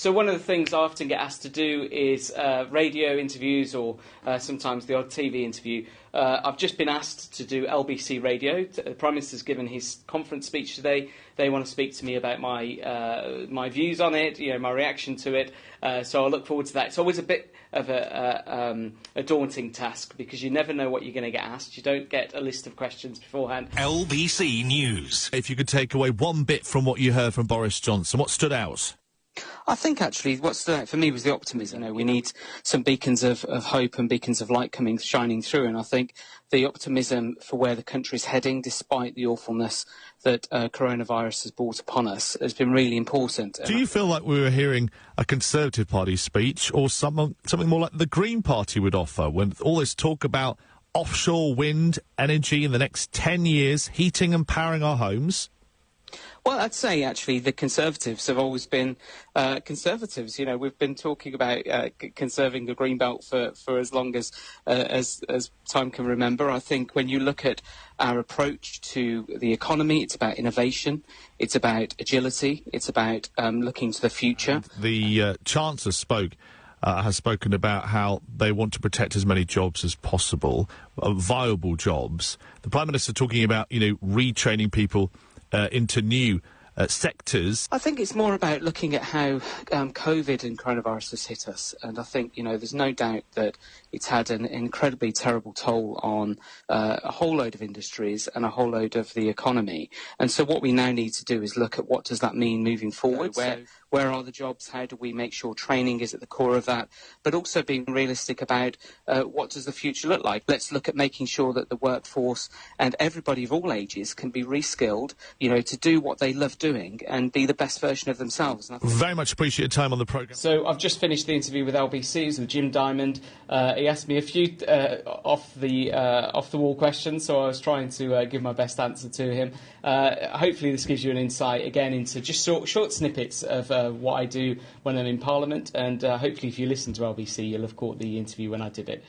So one of the things I often get asked to do is radio interviews or sometimes the odd TV interview. I've just been asked to do LBC radio. The Prime Minister's given his conference speech today. They want to speak to me about my views on it, my reaction to it. So I look forward to that. It's always a bit of a daunting task because you never know what you're going to get asked. You don't get a list of questions beforehand. LBC News. If you could take away one bit from what you heard from Boris Johnson, what stood out? I think actually what stood out for me was the optimism. We need some beacons of hope and beacons of light shining through, and I think the optimism for where the country is heading, despite the awfulness that coronavirus has brought upon us, has been really important. Do you feel like we were hearing a Conservative Party speech or something more like the Green Party would offer, when all this talk about offshore wind energy in the next 10 years, heating and powering our homes? Well, I'd say, actually, the Conservatives have always been Conservatives. We've been talking about conserving the Greenbelt for as long as time can remember. I think when you look at our approach to the economy, it's about innovation, it's about agility, it's about looking to the future. The Chancellor has spoken about how they want to protect as many jobs as possible, viable jobs. The Prime Minister talking about, retraining people into new sectors. I think it's more about looking at how COVID and coronavirus has hit us, and I think there's no doubt that it's had an incredibly terrible toll on a whole load of industries and a whole load of the economy. And so what we now need to do is look at what does that mean moving forward. Where are the jobs? How do we make sure training is at the core of that? But also being realistic about what does the future look like. Let's look at making sure that the workforce and everybody of all ages can be reskilled, to do what they love doing and be the best version of themselves. Very much appreciate your time on the programme. So I've just finished the interview with LBC, with Jim Diamond. He asked me a few off the wall questions, so I was trying to give my best answer to him. Hopefully this gives you an insight again into just short snippets of what I do when I'm in Parliament, and hopefully if you listen to LBC you'll have caught the interview when I did it.